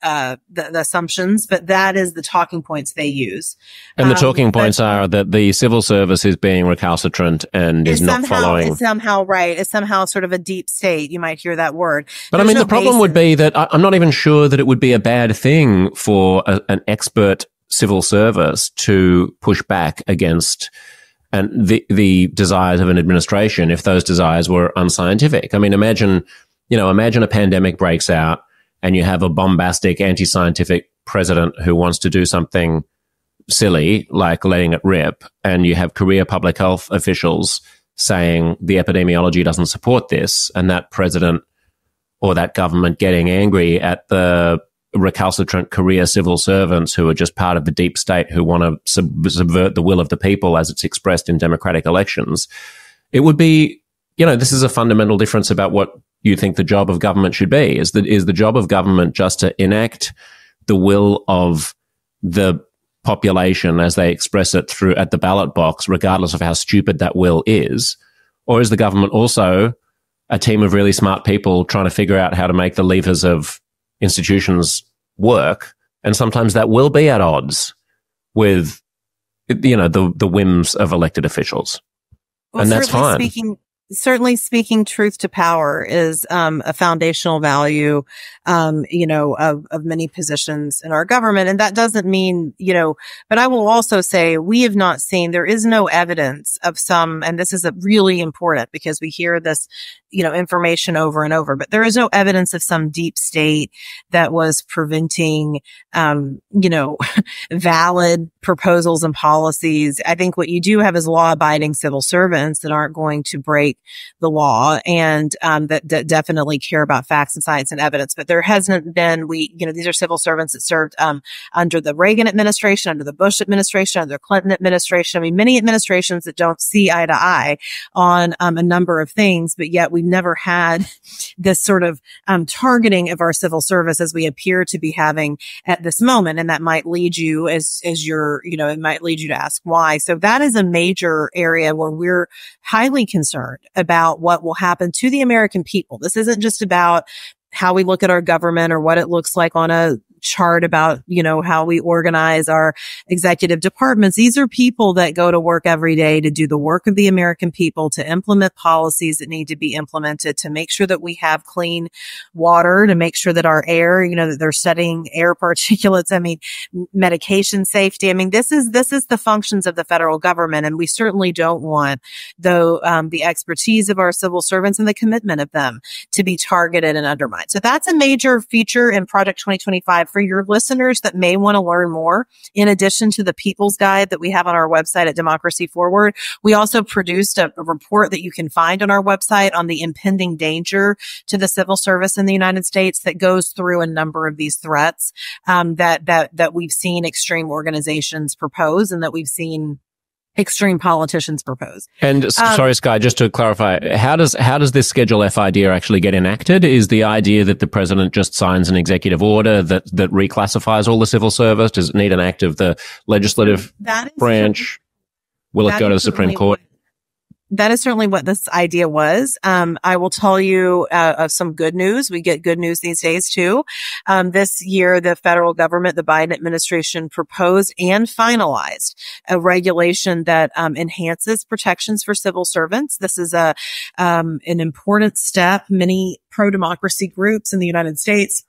the assumptions. But that is the talking points they use.
And the talking points are that the civil service is being recalcitrant and is not following.
It's somehow right. It's somehow sort of a deep state. You might hear that word.
But the problem would be that I'm not even sure that it would be a bad thing for an expert civil service to push back against and the desires of an administration if those desires were unscientific. I mean, imagine a pandemic breaks out and you have a bombastic anti-scientific president who wants to do something silly like letting it rip, and you have career public health officials saying the epidemiology doesn't support this, and that president or that government getting angry at the recalcitrant career civil servants who are just part of the deep state who want to subvert the will of the people as it's expressed in democratic elections. It would be, this is a fundamental difference about what you think the job of government should be. Is the job of government just to enact the will of the population as they express it through at the ballot box, regardless of how stupid that will is? Or is the government also a team of really smart people trying to figure out how to make the levers of institutions work, and sometimes that will be at odds with the whims of elected officials? and that's fine.
Certainly speaking truth to power is a foundational value, of many positions in our government. And that doesn't mean, but I will also say we have not seen, there is no evidence of some, and this is really important because we hear this, information over and over, but there is no evidence of some deep state that was preventing, valid proposals and policies. I think what you do have is law-abiding civil servants that aren't going to break the law and that definitely care about facts and science and evidence. But there hasn't been, these are civil servants that served under the Reagan administration, under the Bush administration, under the Clinton administration. I mean, many administrations that don't see eye to eye on a number of things, but yet we've never had this sort of targeting of our civil service as we appear to be having at this moment. And that might lead you it might lead you to ask why. So that is a major area where we're highly concerned about what will happen to the American people. This isn't just about how we look at our government or what it looks like on a chart about, how we organize our executive departments. These are people that go to work every day to do the work of the American people, to implement policies that need to be implemented, to make sure that we have clean water, to make sure that our air, that they're studying air particulates. I mean, medication safety. I mean, this is the functions of the federal government. And we certainly don't want the expertise of our civil servants and the commitment of them to be targeted and undermined. So that's a major feature in Project 2025 for your listeners that may want to learn more. In addition to the People's Guide that we have on our website at Democracy Forward, we also produced a report that you can find on our website on the impending danger to the civil service in the United States that goes through a number of these threats that we've seen extreme organizations propose and that we've seen extreme politicians propose.
And sorry, Skye, just to clarify, how does this Schedule F idea actually get enacted? Is the idea that the president just signs an executive order that reclassifies all the civil service? Does it need an act of the legislative branch? Will it go to the Supreme Court?
That is certainly what this idea was. I will tell you of some good news. We get good news these days too. This year, the federal government, the Biden administration, proposed and finalized a regulation that enhances protections for civil servants. This is an important step. Many pro-democracy groups in the United States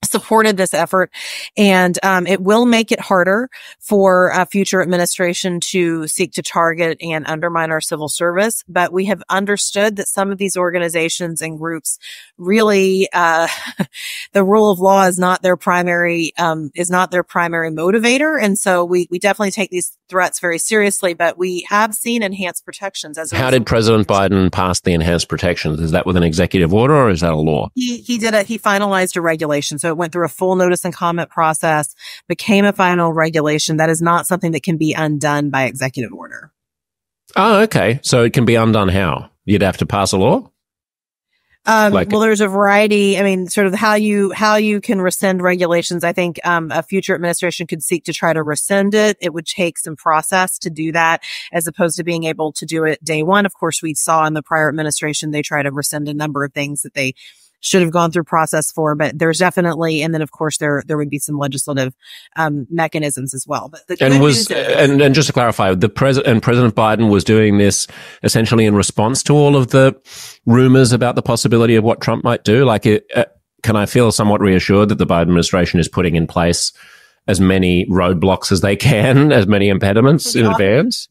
supported this effort, and it will make it harder for a future administration to seek to target and undermine our civil service. But we have understood that some of these organizations and groups really, the rule of law is not their primary motivator, and so we definitely take these threats very seriously. But we have seen enhanced protections as a result.
How did President Biden pass the enhanced protections? Is that with an executive order or is that a law?
He did it. He finalized a regulation. So it went through a full notice and comment process, became a final regulation. That is not something that can be undone by executive order.
Oh, okay. So it can be undone how? You'd have to pass a law?
Well, there's a variety. I mean, sort of how you can rescind regulations. I think, a future administration could seek to try to rescind it. It would take some process to do that as opposed to being able to do it day one. Of course, we saw in the prior administration, they try to rescind a number of things that they should have gone through process for, but there's definitely, and then of course there would be some legislative mechanisms as well. But
and just to clarify, President Biden was doing this essentially in response to all of the rumors about the possibility of what Trump might do. Can I feel somewhat reassured that the Biden administration is putting in place as many roadblocks as they can, as many impediments in advance?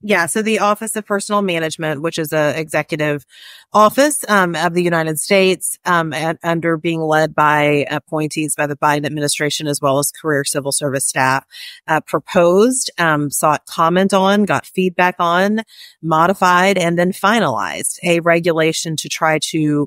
Yeah. So the Office of Personnel Management, which is a executive office of the United States, under being led by appointees by the Biden administration, as well as career civil service staff, proposed, sought comment on, got feedback on, modified, and then finalized a regulation to try to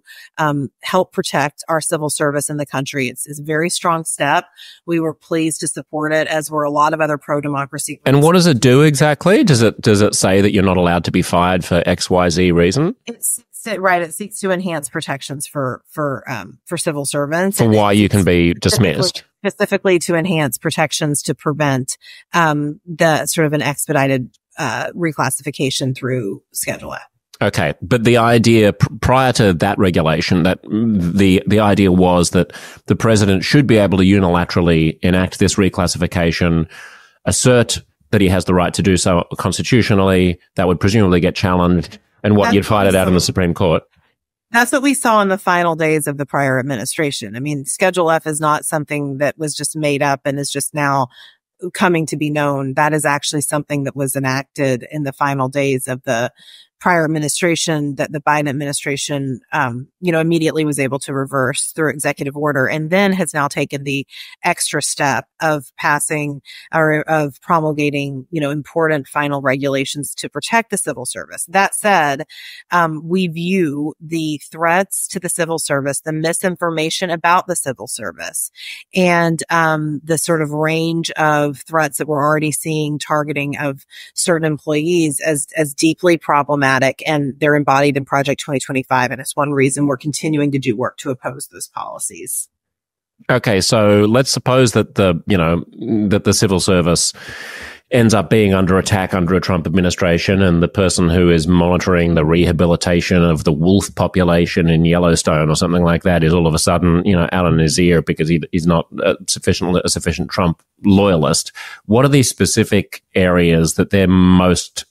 help protect our civil service in the country. It's a very strong step. We were pleased to support it, as were a lot of other pro-democracy groups.
And what does it do exactly? Does it say that you're not allowed to be fired for XYZ reason?
It seeks to enhance protections for civil servants.
For why you can be dismissed.
Specifically to enhance protections to prevent the sort of an expedited reclassification through Schedule F.
Okay, but the idea prior to that regulation, that the idea was that the president should be able to unilaterally enact this reclassification, assert that he has the right to do so constitutionally. That would presumably get challenged, and you'd fight it out in the Supreme Court.
That's what we saw in the final days of the prior administration. I mean, Schedule F is not something that was just made up and is just now coming to be known. That is actually something that was enacted in the final days of the prior administration that the Biden administration, immediately was able to reverse through executive order, and then has now taken the extra step of passing or of promulgating, important final regulations to protect the civil service. That said, we view the threats to the civil service, the misinformation about the civil service, and the sort of range of threats that we're already seeing targeting of certain employees as deeply problematic. And they're embodied in Project 2025. And it's one reason we're continuing to do work to oppose those policies.
Okay, so let's suppose that the civil service ends up being under attack under a Trump administration, and the person who is monitoring the rehabilitation of the wolf population in Yellowstone or something like that is all of a sudden, out in his ear because he's not a sufficient Trump loyalist. What are the specific areas that they're most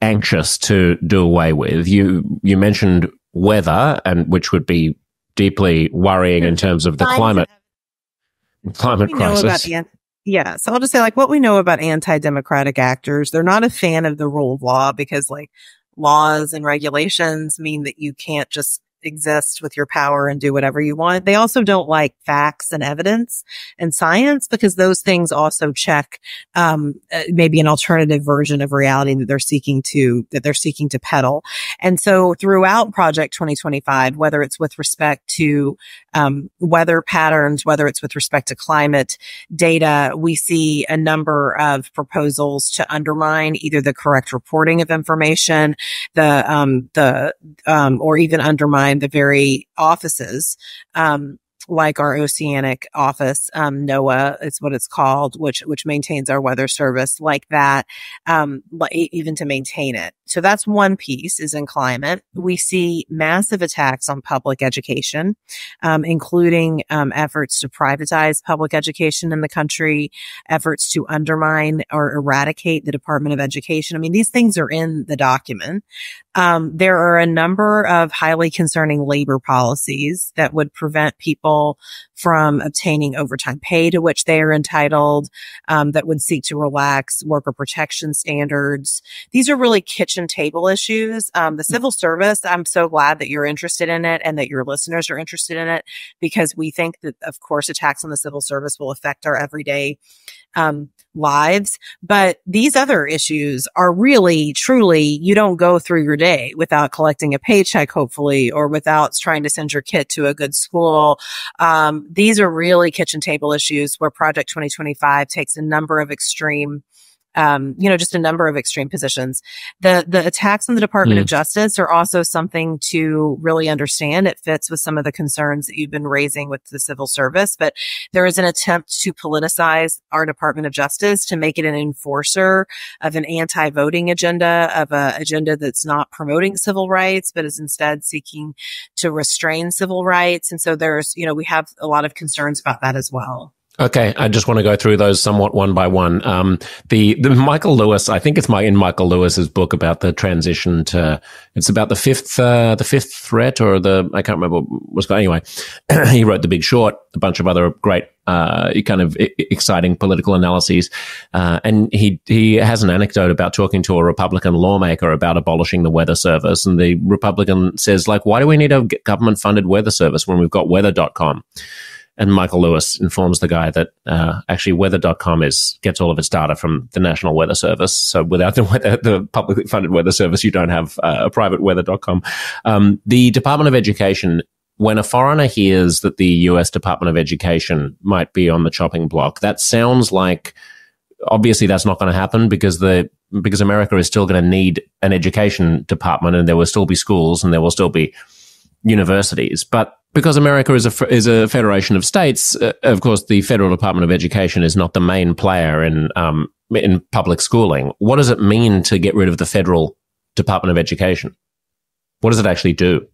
anxious to do away with? You mentioned weather, and which would be deeply worrying in terms of the climate crisis.
So I'll just say, what we know about anti-democratic actors, they're not a fan of the rule of law because laws and regulations mean that you can't just exist with your power and do whatever you want. They also don't like facts and evidence and science because those things also check maybe an alternative version of reality that they're seeking to peddle. And so throughout Project 2025, whether it's with respect to weather patterns, whether it's with respect to climate data, we see a number of proposals to undermine either the correct reporting of information, or even undermine the very offices, like our oceanic office, NOAA is what it's called, which maintains our weather service, like that, even to maintain it. So that's one piece, is in climate. We see massive attacks on public education, including efforts to privatize public education in the country, efforts to undermine or eradicate the Department of Education. I mean, these things are in the document. There are a number of highly concerning labor policies that would prevent people from obtaining overtime pay to which they are entitled, that would seek to relax worker protection standards. These are really kitchen table issues. The civil service, I'm so glad that you're interested in it and that your listeners are interested in it, because we think that, of course, attacks on the civil service will affect our everyday lives. But these other issues are really, truly, you don't go through your day without collecting a paycheck, hopefully, or without trying to send your kid to a good school. These are really kitchen table issues where Project 2025 takes a number of extreme just a number of extreme positions. The attacks on the Department of Justice are also something to really understand. It fits with some of the concerns that you've been raising with the civil service, but there is an attempt to politicize our Department of Justice to make it an enforcer of an anti-voting agenda, of an agenda that's not promoting civil rights, but is instead seeking to restrain civil rights. And so there's, we have a lot of concerns about that as well.
Okay, I just want to go through those somewhat one by one. The Michael Lewis, I think it's in Michael Lewis's book about the transition to, it's about the fifth threat, or I can't remember what was going. Anyway, he wrote The Big Short, a bunch of other great, kind of exciting political analyses. And he has an anecdote about talking to a Republican lawmaker about abolishing the weather service. And the Republican says, why do we need a government funded weather service when we've got weather.com? And Michael Lewis informs the guy that actually weather.com gets all of its data from the National Weather Service. So without the publicly funded weather service, you don't have a private weather.com. The Department of Education, when a foreigner hears that the US Department of Education might be on the chopping block, that sounds like obviously that's not going to happen because America is still going to need an education department, and there will still be schools and there will still be universities. But because America is a federation of states, of course, the Federal Department of Education is not the main player in public schooling. What does it mean to get rid of the Federal Department of Education? What does it actually do?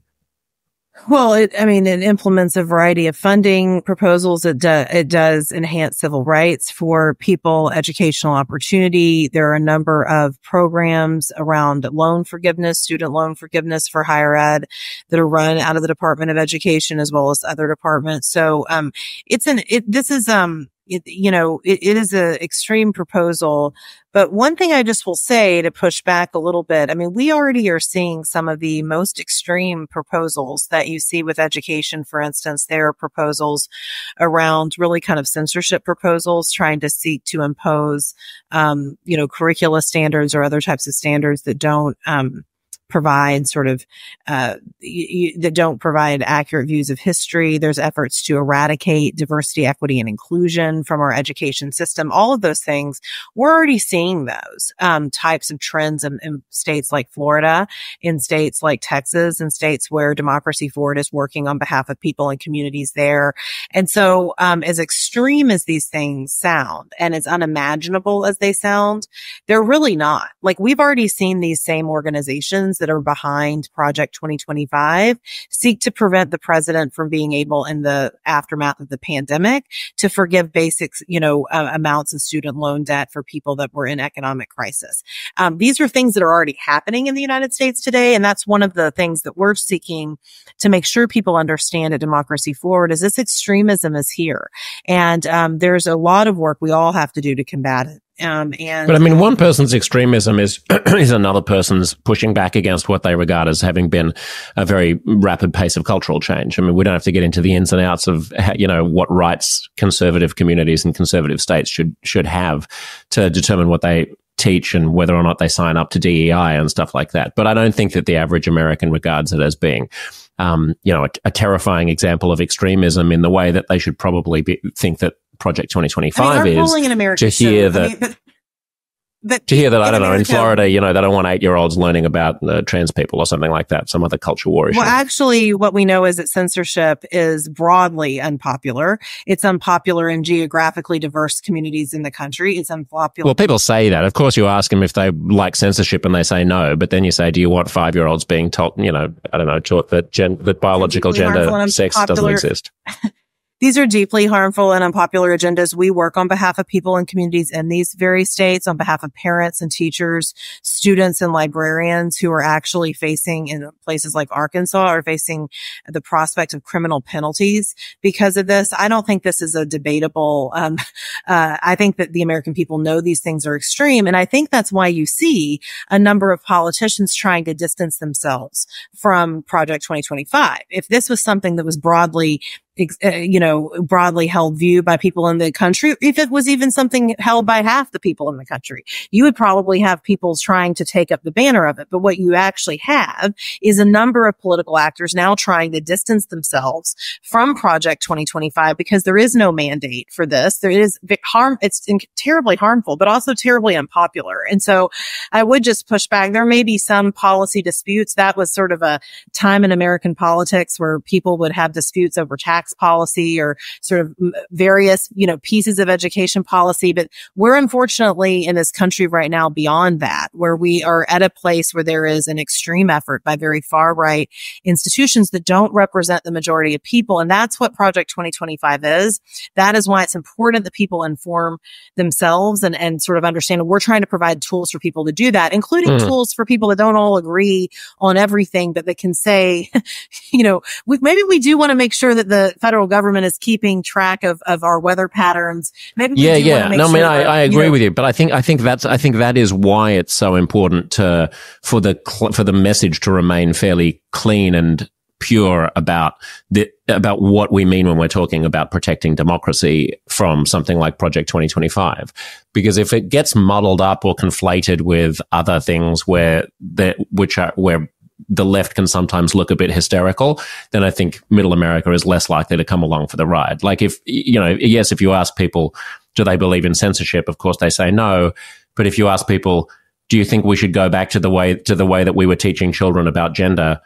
Well, it implements a variety of funding proposals. It does enhance civil rights for people, educational opportunity. There are a number of programs around loan forgiveness, student loan forgiveness for higher ed that are run out of the Department of Education as well as other departments. So, it is an extreme proposal. But one thing I just will say to push back a little bit, we already are seeing some of the most extreme proposals that you see with education. For instance, there are proposals around really kind of censorship proposals trying to seek to impose, curricula standards or other types of standards that don't, provide that don't provide accurate views of history. There's efforts to eradicate diversity, equity, and inclusion from our education system. All of those things, we're already seeing those types of trends in states like Florida, in states like Texas, in states where Democracy Forward is working on behalf of people and communities there. And so, as extreme as these things sound and as unimaginable as they sound, they're really not. Like, we've already seen these same organizations that are behind Project 2025 seek to prevent the president from being able, in the aftermath of the pandemic, to forgive basic, amounts of student loan debt for people that were in economic crisis. These are things that are already happening in the United States today. And that's one of the things that we're seeking to make sure people understand at Democracy Forward is this extremism is here. And, there's a lot of work we all have to do to combat it.
But one person's extremism is is another person's pushing back against what they regard as having been a very rapid pace of cultural change. We don't have to get into the ins and outs of what rights conservative communities and conservative states should have to determine what they teach and whether or not they sign up to DEI and stuff like that. But I don't think that the average American regards it as being a terrifying example of extremism in the way that they should probably think that Project 2025 is. To hear that, I don't know, in Florida, they don't want 8-year-olds learning about trans people or something like that, some other culture war issue.
Well, actually, what we know is that censorship is broadly unpopular. It's unpopular in geographically diverse communities in the country. It's unpopular.
Well, people say that. Of course, you ask them if they like censorship and they say no, but then you say, do you want 5-year-olds being told, taught that biological gender, sex doesn't exist?
These are deeply harmful and unpopular agendas. We work on behalf of people and communities in these very states, on behalf of parents and teachers, students and librarians who are actually facing, in places like Arkansas, are facing the prospect of criminal penalties because of this. I don't think this is a debatable, I think that the American people know these things are extreme. And I think that's why you see a number of politicians trying to distance themselves from Project 2025. If this was something that was broadly held view by people in the country, if it was even something held by half the people in the country, you would probably have people trying to take up the banner of it. But what you actually have is a number of political actors now trying to distance themselves from Project 2025 because there is no mandate for this. There is it's terribly harmful, but also terribly unpopular. And so I would just push back. There may be some policy disputes. That was sort of a time in American politics where people would have disputes over tax policy or sort of various, pieces of education policy. But we're unfortunately in this country right now beyond that, where we are at a place where there is an extreme effort by very far right institutions that don't represent the majority of people. And that's what Project 2025 is. That is why it's important that people inform themselves and sort of understand. We're trying to provide tools for people to do that, including tools for people that don't all agree on everything, but that can say, maybe we do want to make sure that the federal government is keeping track of our weather patterns. Maybe we
I agree with you, but I think that is why it's so important for the message to remain fairly clean and pure about what we mean when we're talking about protecting democracy from something like Project 2025. Because if it gets muddled up or conflated with other things where the left can sometimes look a bit hysterical, then I think middle America is less likely to come along for the ride. Like if you ask people, do they believe in censorship? Of course they say no. But if you ask people, do you think we should go back to the way that we were teaching children about gender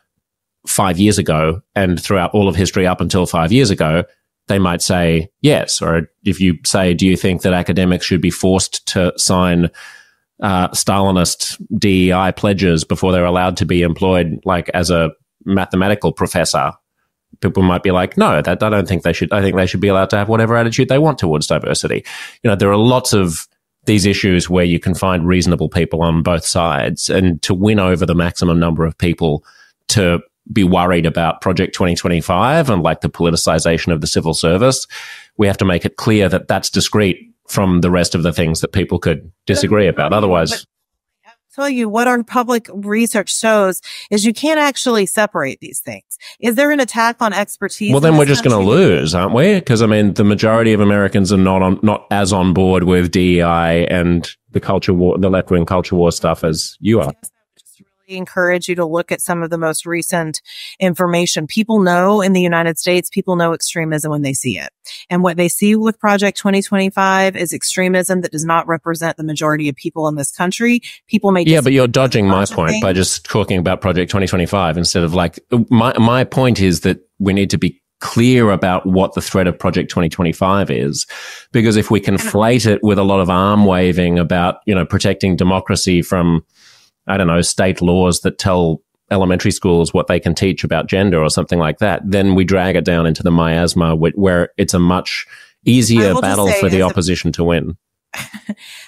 5 years ago and throughout all of history up until 5 years ago, they might say yes. Or if you say, do you think that academics should be forced to sign Stalinist DEI pledges before they're allowed to be employed like as a mathematical professor, people might be like, no, that I don't think they should. I think they should be allowed to have whatever attitude they want towards diversity. There are lots of these issues where you can find reasonable people on both sides, and to win over the maximum number of people to be worried about Project 2025 and like the politicization of the civil service, we have to make it clear that that's discrete from the rest of the things that people could disagree about. Otherwise,
tell you what our public research shows is you can't actually separate these things. Is there an attack on expertise?
Well, then we're just going to lose, aren't we? Because I mean, the majority of Americans are not as on board with DEI and the culture war, the left-wing culture war stuff as you are.
Encourage you to look at some of the most recent information. People know in the United States, people know extremism when they see it. And what they see with Project 2025 is extremism that does not represent the majority of people in this country. People may
but you're dodging my point by just talking about Project 2025 instead of like, my point is that we need to be clear about what the threat of Project 2025 is, because if we conflate it with a lot of arm waving about, protecting democracy from, I don't know, state laws that tell elementary schools what they can teach about gender or something like that, then we drag it down into the miasma where it's a much easier battle for the opposition to win.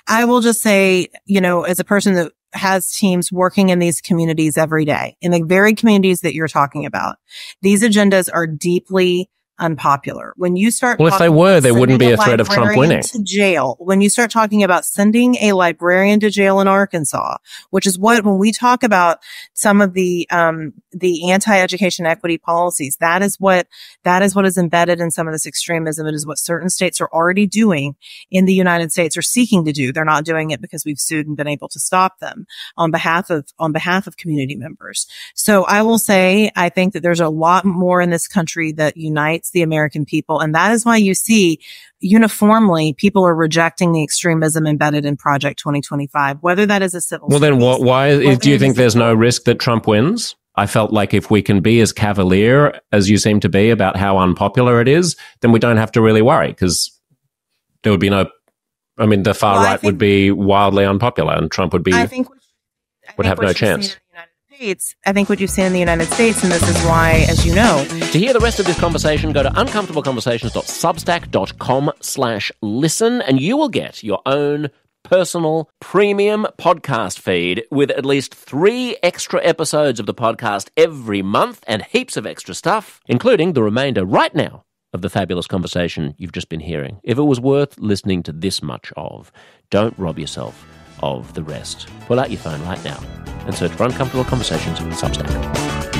I will just say, as a person that has teams working in these communities every day, in the very communities that you're talking about, these agendas are deeply unpopular. When you start,
if they were, there wouldn't be a threat of Trump winning.
To jail. When you start talking about sending a librarian to jail in Arkansas, which is when we talk about some of the anti-education equity policies, that is what is embedded in some of this extremism. It is what certain states are already doing in the United States, or seeking to do. They're not doing it because we've sued and been able to stop them on behalf of community members. So I will say, I think that there's a lot more in this country that unites the American people. And that is why you see uniformly people are rejecting the extremism embedded in Project 2025, whether that is a civil.
Well, then why do you think there's no risk that Trump wins? I felt like if we can be as cavalier as you seem to be about how unpopular it is, then we don't have to really worry, because there would be the far right would be wildly unpopular and Trump would would have no chance.
I think what you've seen in the United States, and this is why, as you know.
To hear the rest of this conversation, go to uncomfortableconversations.substack.com/listen, and you will get your own personal premium podcast feed with at least 3 extra episodes of the podcast every month and heaps of extra stuff, including the remainder right now of the fabulous conversation you've just been hearing. If it was worth listening to this much of, don't rob yourself of the rest. Pull out your phone right now and search for Uncomfortable Conversations on Substack.